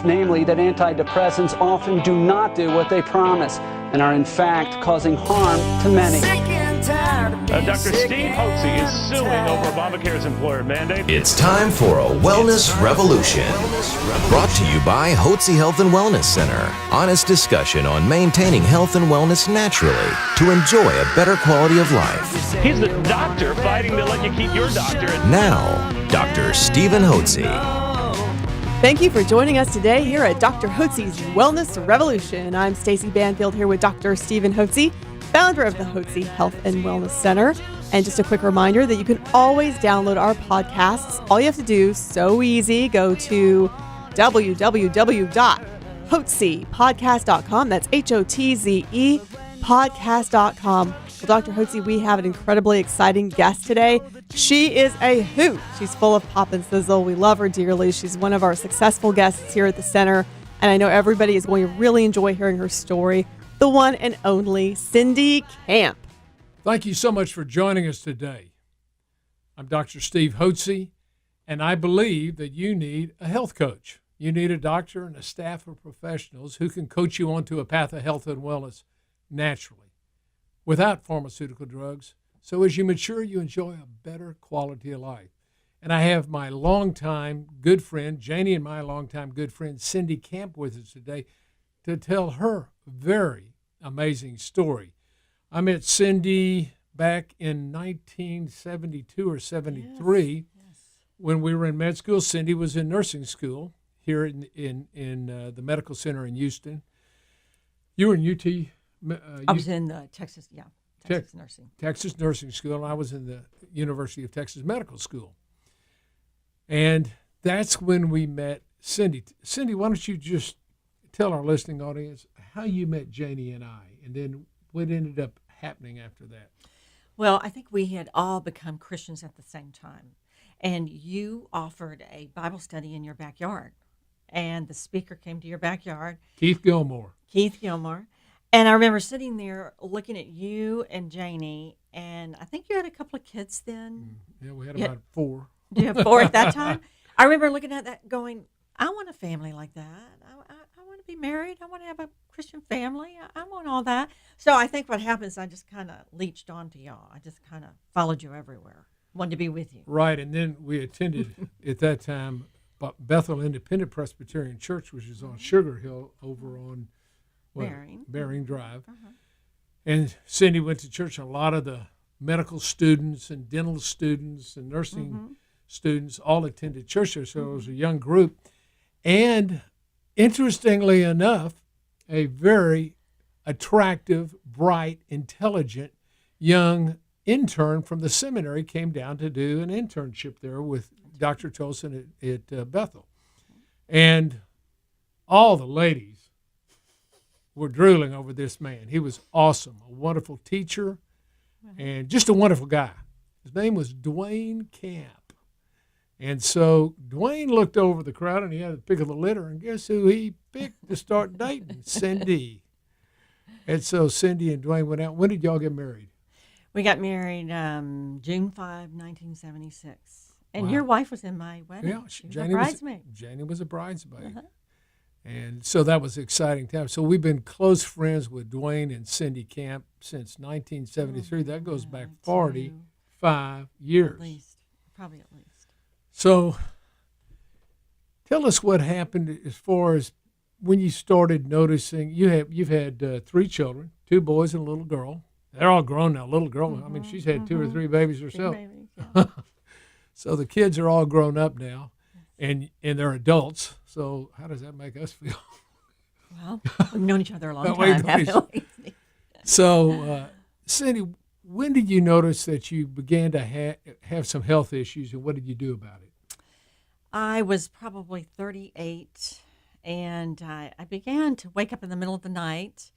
namely that antidepressants often do not do what they promise and are in fact causing harm to many. Dr. Steve Hotze is suing over Obamacare's employer mandate. It's time for a wellness revolution. Brought to you by Hotze Health and Wellness Center. Honest discussion on maintaining health and wellness naturally to enjoy a better quality of life. He's the doctor fighting to let you keep your doctor. Now, Dr. Stephen Hotze. Thank you for joining us today here at Dr. Hotze's Wellness Revolution. I'm Stacy Banfield here with Dr. Stephen Hotze, founder of the Hotze Health and Wellness Center. And just a quick reminder that you can always download our podcasts. All you have to do, so easy, go to www.hotzepodcast.com. That's Hotze podcast.com. Well, Dr. Hotze, we have an incredibly exciting guest today. She is a hoot. She's full of pop and sizzle. We love her dearly. She's one of our successful guests here at the center, and I know everybody is going to really enjoy hearing her story. The one and only Cindy Camp. Thank you so much for joining us today. I'm Dr. Steve Hotze, and I believe that you need a health coach. You need a doctor and a staff of professionals who can coach you onto a path of health and wellness naturally, without pharmaceutical drugs, so as you mature, you enjoy a better quality of life. And I have my longtime good friend, Janie, and my longtime good friend, Cindy Camp, with us today to tell her very amazing story. I met Cindy back in 1972 or 73 when we were in med school. Cindy was in nursing school here in the medical center in Houston. You were in UT. I was in Texas Nursing. Texas Nursing School, and I was in the University of Texas Medical School. And that's when we met Cindy. Cindy, why don't you just tell our listening audience how you met Janie and I, and then what ended up happening after that? Well, I think we had all become Christians at the same time. And you offered a Bible study in your backyard. And the speaker came to your backyard. Keith Gilmore. And I remember sitting there looking at you and Janie, and I think you had a couple of kids then. Yeah, we had about 4. Did you have 4 at that time? I remember looking at that going, I want a family like that. I want to be married. I want to have a Christian family. I want all that. So I think what happens, I just kind of leached onto y'all. I just kind of followed you everywhere. Wanted to be with you. Right, and then we attended at that time Bethel Independent Presbyterian Church, which is on Sugar Hill over on Bering Drive. And Cindy went to church. A lot of the medical students and dental students and nursing students all attended church there. So it was a young group. And interestingly enough, a very attractive, bright, intelligent young intern from the seminary came down to do an internship there with Dr. Tolson at Bethel. And all the ladies were drooling over this man. He was awesome, a wonderful teacher, and just a wonderful guy. His name was Dwayne Camp. And so Dwayne looked over the crowd, and he had to pick of the litter, and guess who he picked to start dating? Cindy. And so Cindy and Dwayne went out. When did y'all get married? We got married June 5, 1976. And Wow. your wife was in my wedding. Yeah, She was a bridesmaid. Janie was a bridesmaid. And so that was an exciting time. So we've been close friends with Dwayne and Cindy Camp since 1973. That goes back 45 years. At least. Probably at least. So tell us what happened as far as when you started noticing. You've had 3 children, 2 boys and a little girl. They're all grown now. Little girl, I mean, she's had 2 or 3 babies herself. 3 babies, yeah. So the kids are all grown up now, and they're adults. So how does that make us feel? Well, we've known each other a long time, haven't we? So, Cindy, when did you notice that you began to have some health issues, and what did you do about it? I was probably 38, and I began to wake up in the middle of the night,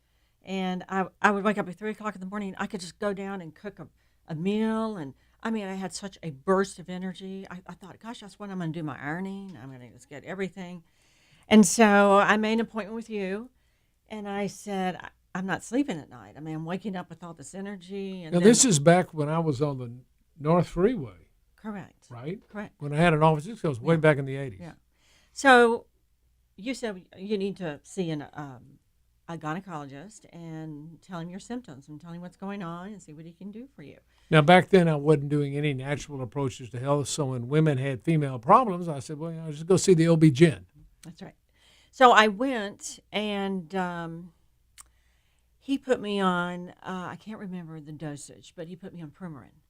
and I would wake up at 3 o'clock in the morning. I could just go down and cook a meal, and I mean, I had such a burst of energy. I thought, gosh, that's when I'm going to do my ironing. I'm going to just get everything. And so I made an appointment with you, and I said, I'm not sleeping at night. I mean, I'm waking up with all this energy. And now, this is back when I was on the North Freeway. Correct. Right? Correct. When I had an office, this goes way back in the 80s. Yeah. So you said you need to see a gynecologist and tell him your symptoms and tell him what's going on and see what he can do for you. Now, back then, I wasn't doing any natural approaches to health. So when women had female problems, I said, well, just go see the OB-GYN. That's right. So I went, and he put me on, I can't remember the dosage, but he put me on Premarin.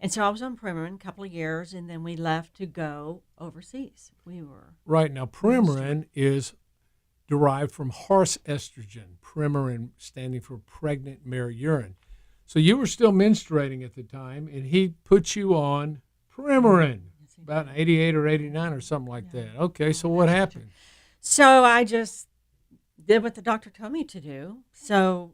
And so I was on Premarin a couple of years, and then we left to go overseas. We were. Right. Now, Premarin is derived from horse estrogen, Premarin standing for pregnant mare urine. So you were still menstruating at the time, and he put you on Premarin, about 88 or 89 or something like that. Okay, so what happened? So I just did what the doctor told me to do. So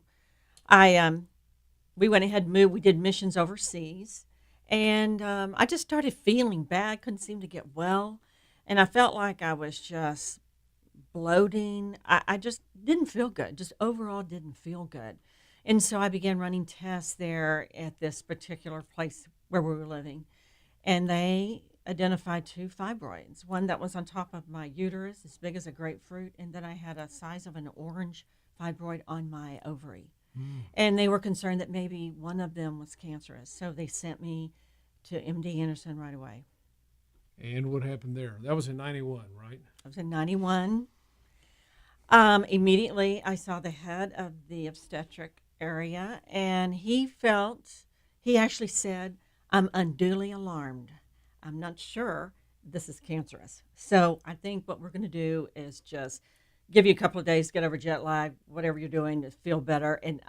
we went ahead and moved. We did missions overseas, and I just started feeling bad. Couldn't seem to get well, and I felt like I was just bloating. I just didn't feel good. Just overall didn't feel good. And so I began running tests there at this particular place where we were living, and they identified 2 fibroids, one that was on top of my uterus, as big as a grapefruit, and then I had a size of an orange fibroid on my ovary. And they were concerned that maybe one of them was cancerous, so they sent me to MD Anderson right away. And what happened there? That was in 91, right? I was in 91. Immediately, I saw the head of the obstetric area, and he actually said, I'm unduly alarmed. I'm not sure this is cancerous. So I think what we're going to do is just give you a couple of days to get over jet lag, whatever you're doing to feel better, and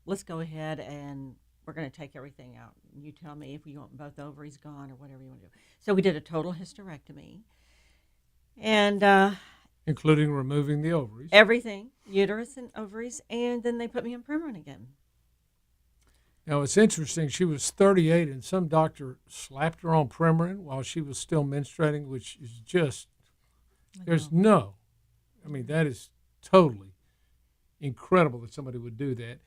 let's go ahead and we're going to take everything out. You tell me if you want both ovaries gone or whatever you want to do. So we did a total hysterectomy, and including removing the ovaries. Everything, uterus and ovaries, and then they put me on Premarin again. Now, it's interesting. She was 38, and some doctor slapped her on Premarin while she was still menstruating, which is just, that is totally incredible that somebody would do that.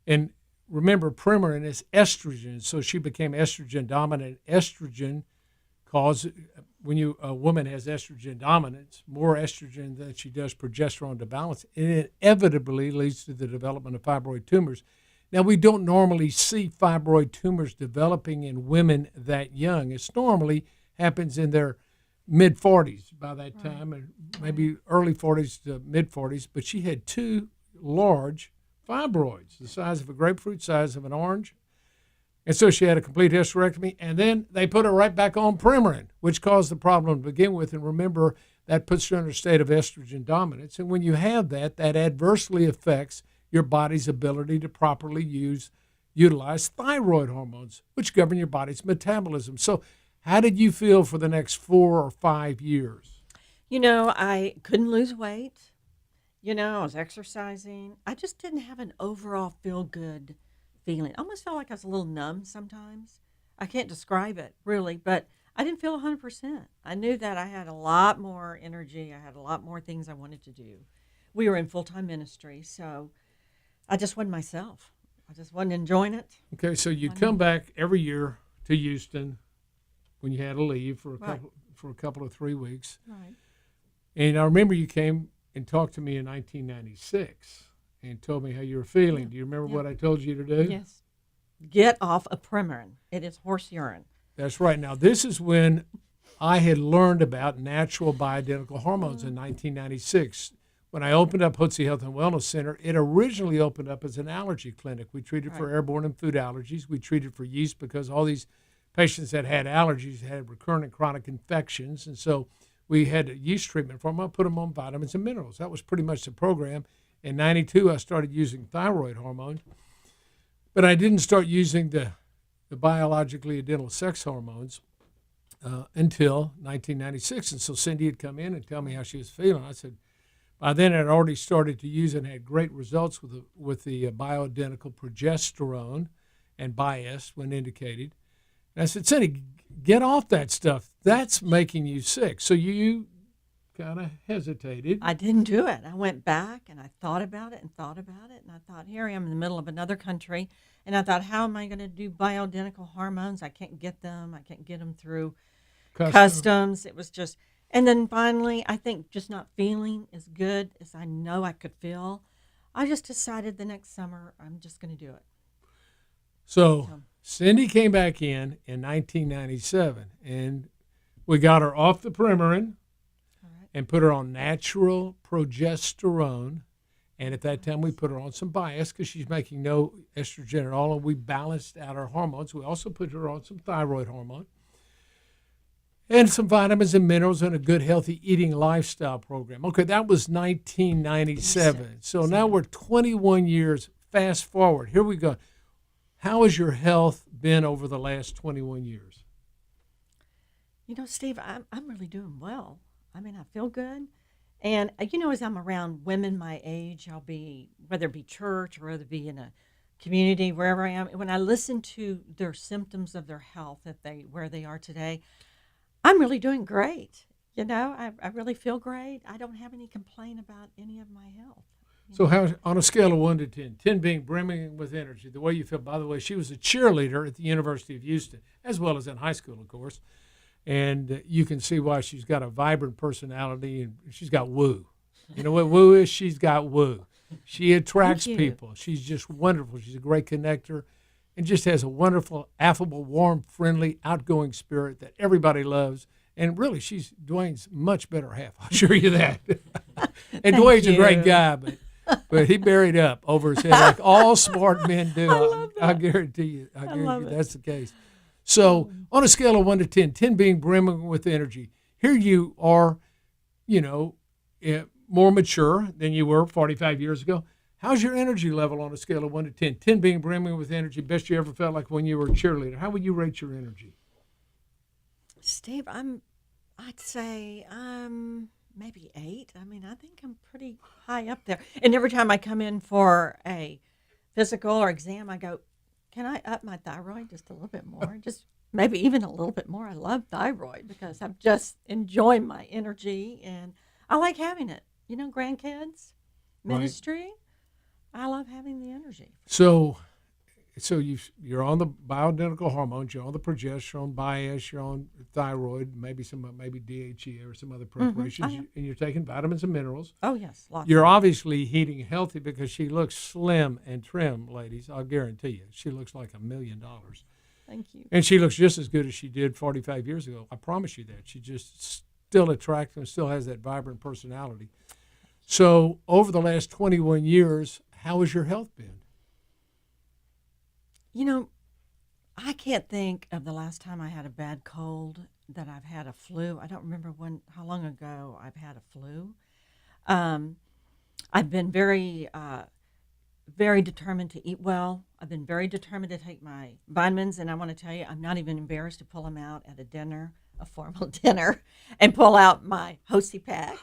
And remember, Premarin is estrogen, so she became estrogen dominant. Estrogen causes, when a woman has estrogen dominance, more estrogen than she does progesterone to balance, it inevitably leads to the development of fibroid tumors. Now, we don't normally see fibroid tumors developing in women that young. It normally happens in their mid-40s by that time, and maybe early 40s to mid-40s. But she had 2 large fibroids, the size of a grapefruit, size of an orange. And so she had a complete hysterectomy, and then they put her right back on Premarin, which caused the problem to begin with. And remember, that puts her in a state of estrogen dominance. And when you have that adversely affects your body's ability to properly utilize thyroid hormones, which govern your body's metabolism. So how did you feel for the next 4 or 5 years? I couldn't lose weight. I was exercising. I just didn't have an overall feel-good feeling. I almost felt like I was a little numb sometimes. I can't describe it, really, but I didn't feel 100%. I knew that I had a lot more energy. I had a lot more things I wanted to do. We were in full-time ministry, so I just wasn't myself. I just wasn't enjoying it. Okay, so you'd come back every year to Houston when you had to leave for a couple of 3 weeks. Right. And I remember you came and talked to me in 1996 and told me how you were feeling. Yeah. Do you remember what I told you to do? Yes. Get off of Premarin. It is horse urine. That's right. Now, this is when I had learned about natural bioidentical hormones in 1996. When I opened up Hotze Health and Wellness Center, it originally opened up as an allergy clinic. We treated for airborne and food allergies. We treated for yeast because all these patients that had allergies had recurrent and chronic infections. And so we had a yeast treatment for them. I put them on vitamins and minerals. That was pretty much the program. In 92, I started using thyroid hormone. But I didn't start using the biologically identical sex hormones until 1996. And so Cindy had come in and tell me how she was feeling. I said, by then I'd already started to use and had great results with the bioidentical progesterone and bias when indicated. And I said, Cindy, get off that stuff. That's making you sick. So you kind of hesitated. I didn't do it. I went back and I thought about it. And I thought, here I am in the middle of another country. And I thought, how am I going to do bioidentical hormones? I can't get them. I can't get them through customs. It was just, And then finally, I think just not feeling as good as I know I could feel, I just decided the next summer I'm just going to do it. So Cindy came back in 1997, and we got her off the Premarin and put her on natural progesterone. And at that time, we put her on some bias because she's making no estrogen at all, and we balanced out her hormones. We also put her on some thyroid hormone and some vitamins and minerals and a good, healthy eating lifestyle program. Okay, that was 1997. So now we're 21 years fast forward. Here we go. How has your health been over the last 21 years? You know, Steve, I'm really doing well. I mean, I feel good. And, as I'm around women my age, I'll be, whether it be church or whether it be in a community, wherever I am, when I listen to their symptoms of their health, where they are today, I'm really doing great. I really feel great. I don't have any complaint about any of my health. So how, on a scale of 1 to 10, 10 being brimming with energy, the way you feel, by the way, she was a cheerleader at the University of Houston, as well as in high school, of course. And you can see why she's got a vibrant personality, and she's got woo. You know what woo is? She's got woo. She attracts people. She's just wonderful. She's a great connector and just has a wonderful, affable, warm, friendly, outgoing spirit that everybody loves. And really, she's Dwayne's much better half. I'll assure you that. And Dwayne's a great guy, but he buried up over his head like all smart men do. I guarantee you. I guarantee you that's the case. So on a scale of 1 to 10, 10 being brimming with energy, here you are, more mature than you were 45 years ago. How's your energy level on a scale of 1 to 10? 10 being brimming with energy, best you ever felt like when you were a cheerleader. How would you rate your energy? Steve, I'd say maybe 8. I mean, I think I'm pretty high up there. And every time I come in for a physical or exam, I go, can I up my thyroid just a little bit more? Just maybe even a little bit more. I love thyroid because I'm just enjoying my energy and I like having it. Grandkids, ministry. Right. I love having the energy. So you're on the bioidentical hormones, you're on the progesterone, bias, you're on thyroid, maybe DHEA or some other preparations, and you're taking vitamins and minerals. Oh, yes. You're obviously eating healthy because she looks slim and trim, ladies. I'll guarantee you. She looks like $1 million. Thank you. And she looks just as good as she did 45 years ago. I promise you that. She just still attractive and still has that vibrant personality. So over the last 21 years, how has your health been? I can't think of the last time I had a bad cold, that I've had a flu. I don't remember how long ago I've had a flu. I've been very, very determined to eat well. I've been very determined to take my vitamins, and I want to tell you, I'm not even embarrassed to pull them out at a formal dinner, and pull out my Hotze pack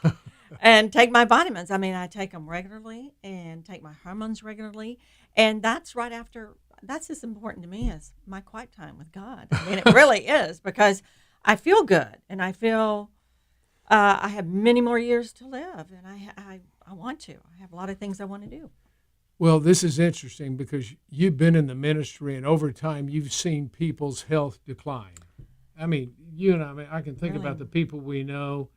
and take my vitamins. I mean, I take them regularly and take my hormones regularly, and that's as important to me as my quiet time with God. I mean, it really is, because I feel good, and I feel I have many more years to live, and I want to. I have a lot of things I want to do. Well, this is interesting because you've been in the ministry, and over time you've seen people's health decline. I mean, I can think about the people we know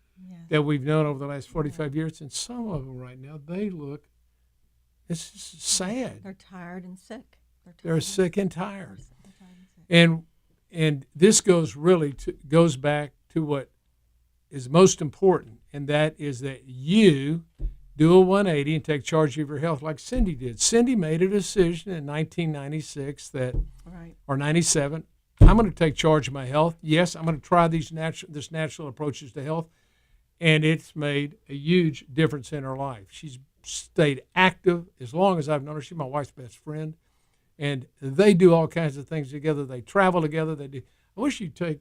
that we've known over the last 45 years, and some of them right now, they look, it's just sad. They're tired and sick. They're sick and tired. And this goes back to what is most important, and that is that you do a 180 and take charge of your health like Cindy did. Cindy made a decision in 1996 or 97, I'm going to take charge of my health. Yes, I'm going to try this natural approaches to health, and it's made a huge difference in her life. She's stayed active as long as I've known her. She's my wife's best friend. And they do all kinds of things together. They travel together. I wish you'd take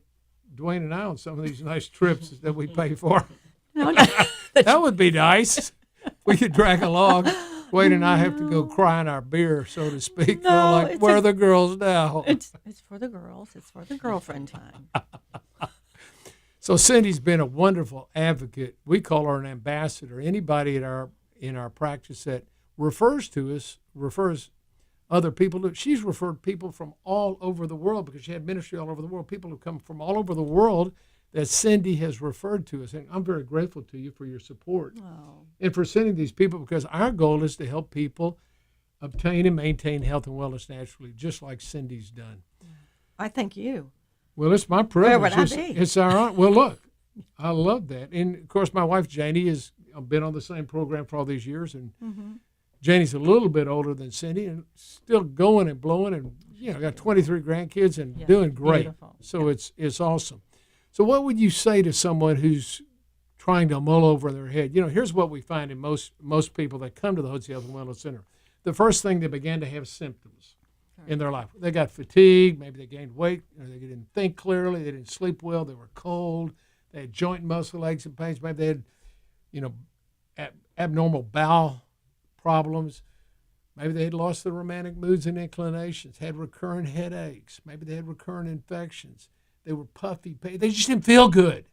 Dwayne and I on some of these nice trips that we pay for. That would be nice. We could drag along. Dwayne and I have to go cry in our beer, so to speak. Where are the girls now? It's for the girls. It's for the girlfriend time. So Cindy's been a wonderful advocate. We call her an ambassador. Anybody in our practice that refers other people. She's referred people from all over the world because she had ministry all over the world. People who come from all over the world that Cindy has referred to us. And I'm very grateful to you for your support and for sending these people, because our goal is to help people obtain and maintain health and wellness naturally, just like Cindy's done. I thank you. Well, it's my privilege. Where would I be? It's our honor. Well, look, I love that. And, of course, my wife, Janie, has been on the same program for all these years. And Janie's a little bit older than Cindy and still going and blowing and, got 23 grandkids and doing great. Beautiful. So it's awesome. So what would you say to someone who's trying to mull over their head? Here's what we find in most people that come to the Hotze Health and Wellness Center. The first thing, they began to have symptoms in their life. They got fatigued, maybe they gained weight, or they didn't think clearly, they didn't sleep well, they were cold, they had joint and muscle aches and pains, maybe they had, abnormal bowel problems, maybe they had lost their romantic moods and inclinations, had recurrent headaches, maybe they had recurrent infections, they were puffy, they just didn't feel good,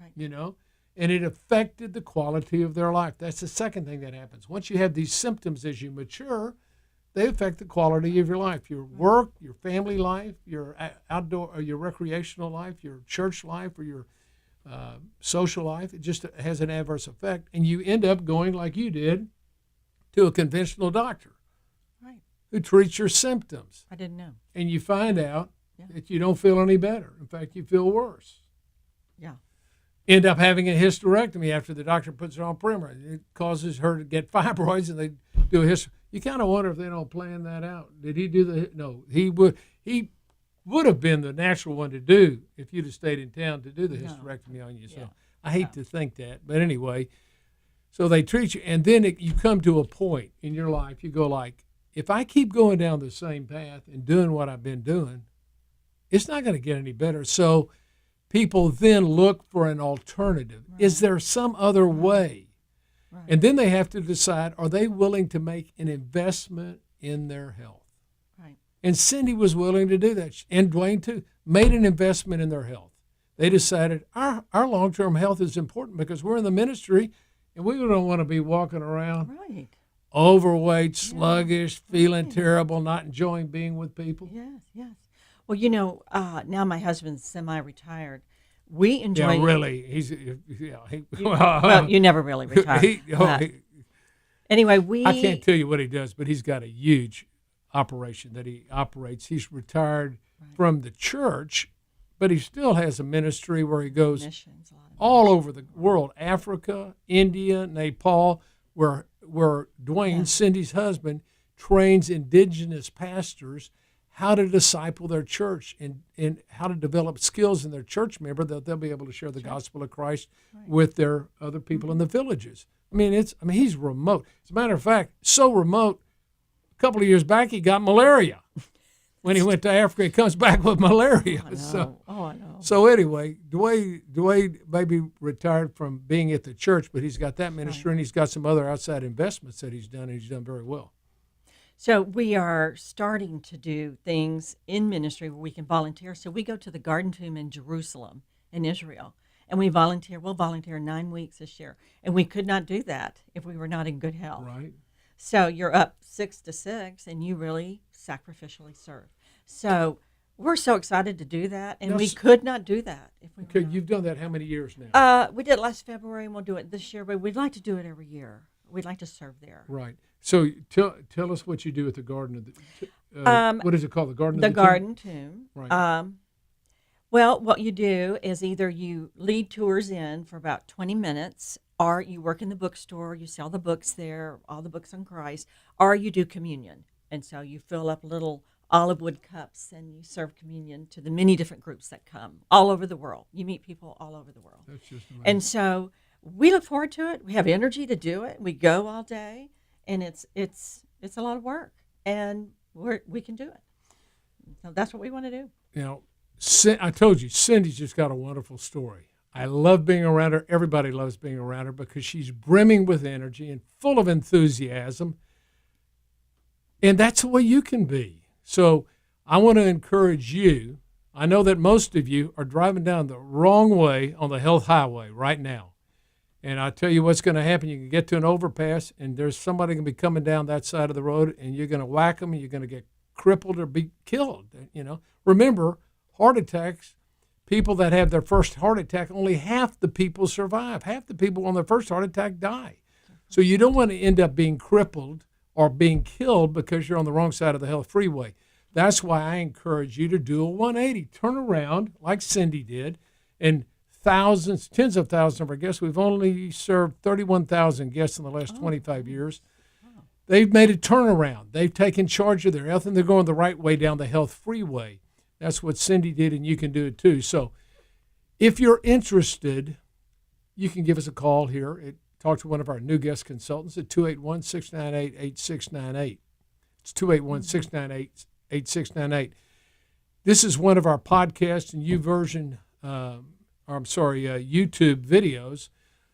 and it affected the quality of their life. That's the second thing that happens. Once you have these symptoms as you mature, they affect the quality of your life, your work, your family life, your outdoor or your recreational life, your church life, or your social life. It just has an adverse effect, and you end up going, like you did, to a conventional doctor who treats your symptoms. I didn't know. And you find out that you don't feel any better. In fact, you feel worse. Yeah. End up having a hysterectomy after the doctor puts her on Premarin. It causes her to get fibroids, and they do a hysterectomy. You kind of wonder if they don't plan that out. Did he do the? No, he would have been the natural one to do if you'd have stayed in town to do the hysterectomy on you. So I hate to think that, but anyway, so they treat you, and then you come to a point in your life, you go like, if I keep going down the same path and doing what I've been doing, it's not going to get any better. So people then look for an alternative. Right. Is there some other way? Right. And then they have to decide, are they willing to make an investment in their health? Right. And Cindy was willing to do that, and Dwayne too, made an investment in their health. They decided our long-term health is important because we're in the ministry, and we don't want to be walking around overweight, sluggish, feeling terrible, not enjoying being with people. Yes. Well, now my husband's semi-retired. We enjoy. Yeah, really. Well, you never really retire. Anyway, I can't tell you what he does, but he's got a huge operation that he operates. He's retired from the church, but he still has a ministry where he goes all over the world, Africa, India, Nepal, where Dwayne, Cindy's husband, trains indigenous pastors how to disciple their church and how to develop skills in their church member that they'll be able to share the gospel of Christ with their other people in the villages. He's remote. As a matter of fact, so remote, a couple of years back he got malaria. When he went to Africa, he comes back with malaria. I know. So anyway, Dwayne maybe retired from being at the church, but he's got that ministry and he's got some other outside investments that he's done, and he's done very well. So we are starting to do things in ministry where we can volunteer. So we go to the Garden Tomb in Jerusalem, in Israel, and we volunteer. We'll volunteer 9 weeks this year, and we could not do that if we were not in good health. Right. So you're up 6 to 6, and you really sacrificially serve. So we're so excited to do that, and we could not do that if we were not. You've done that how many years now? We did it last February, and we'll do it this year, but we'd like to do it every year. We'd like to serve there. Right. So tell us what you do at the Garden of the what is it called? The Garden of the Garden Tomb. Right. Well, what you do is either you lead tours in for about 20 minutes, or you work in the bookstore, you sell the books there, all the books on Christ, or you do communion. And so you fill up little olive wood cups and you serve communion to the many different groups that come all over the world. You meet people all over the world. That's just amazing. And so we look forward to it. We have energy to do it. We go all day, and it's a lot of work, and we can do it. So that's what we want to do. I told you, Cindy's just got a wonderful story. I love being around her. Everybody loves being around her because she's brimming with energy and full of enthusiasm. And that's the way you can be. So I want to encourage you. I know that most of you are driving down the wrong way on the health highway right now. And I'll tell you what's going to happen. You can get to an overpass, and there's somebody going to be coming down that side of the road, and you're going to whack them, and you're going to get crippled or be killed. Remember, heart attacks people that have their first heart attack, only half the people survive. Half the people on their first heart attack die. So you don't want to end up being crippled or being killed because you're on the wrong side of the health freeway. That's why I encourage you to do a 180. Turn around like Cindy did, and thousands, tens of thousands of our guests. We've only served 31,000 guests in the last 25 years. They've made a turnaround. They've taken charge of their health, and they're going the right way down the health freeway. That's what Cindy did, and you can do it too. So if you're interested, you can give us a call here. Talk to one of our new guest consultants at 281-698-8698. It's 281-698-8698. This is one of our podcast and YouTube videos.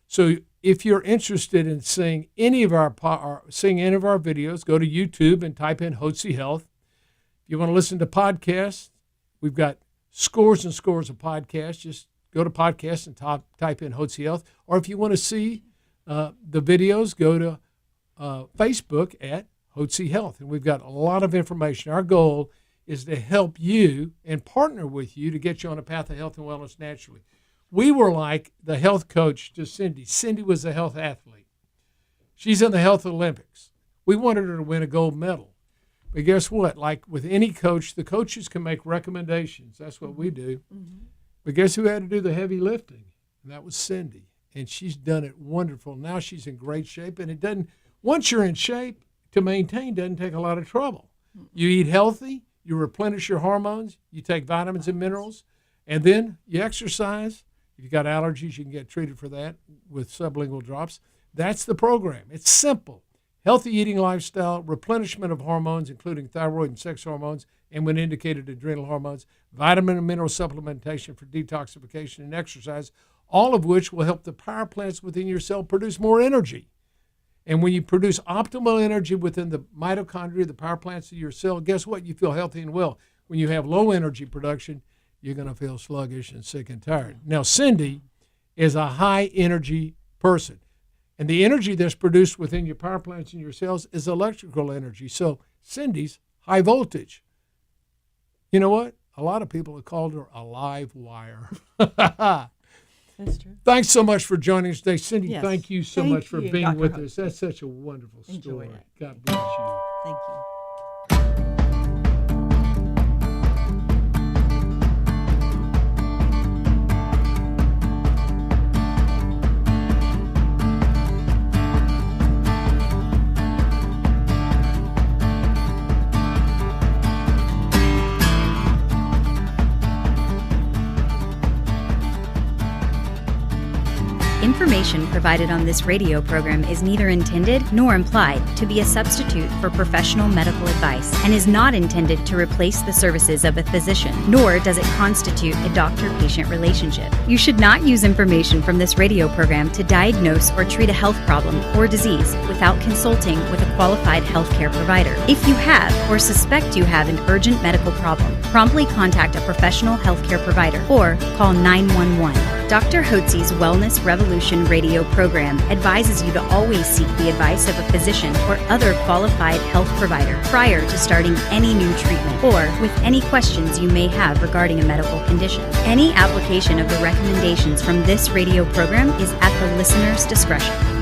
So if you're interested in seeing any of our videos, go to YouTube and type in Hotze Health. If you want to listen to podcasts, we've got scores and scores of podcasts. Just go to podcasts and type in Hotze Health. Or if you want to see the videos, go to Facebook at Hotze Health. And we've got a lot of information. Our goal is to help you and partner with you to get you on a path of health and wellness naturally. We were like the health coach to Cindy. Cindy was a health athlete. She's in the health Olympics. We wanted her to win a gold medal. But guess what? Like with any coach, the coaches can make recommendations. That's what we do. Mm-hmm. But guess who had to do the heavy lifting? And that was Cindy. And she's done it wonderful. Now she's in great shape. And once you're in shape, to maintain doesn't take a lot of trouble. You eat healthy, you replenish your hormones, you take vitamins and minerals, and then you exercise. If you've got allergies, you can get treated for that with sublingual drops. That's the program. It's simple. Healthy eating lifestyle, replenishment of hormones, including thyroid and sex hormones, and when indicated, adrenal hormones, vitamin and mineral supplementation for detoxification and exercise, all of which will help the power plants within your cell produce more energy. And when you produce optimal energy within the mitochondria, the power plants of your cell, guess what? You feel healthy and well. When you have low energy production, you're going to feel sluggish and sick and tired. Now, Cindy is a high energy person. And the energy that's produced within your power plants and your cells is electrical energy. So Cindy's high voltage. You know what? A lot of people have called her a live wire. That's true. Thanks so much for joining us today. Cindy, Yes. thank you so Thank much for you, being Dr. with Hotze. us. That's such a wonderful story. Enjoyed it. God bless you. Thank you. Information provided on this radio program is neither intended nor implied to be a substitute for professional medical advice and is not intended to replace the services of a physician, nor does it constitute a doctor-patient relationship. You should not use information from this radio program to diagnose or treat a health problem or disease without consulting with a qualified healthcare provider. If you have or suspect you have an urgent medical problem, promptly contact a professional healthcare provider or call 911. Dr. Hotze's Wellness Revolution radio program advises you to always seek the advice of a physician or other qualified health provider prior to starting any new treatment or with any questions you may have regarding a medical condition. Any application of the recommendations from this radio program is at the listener's discretion.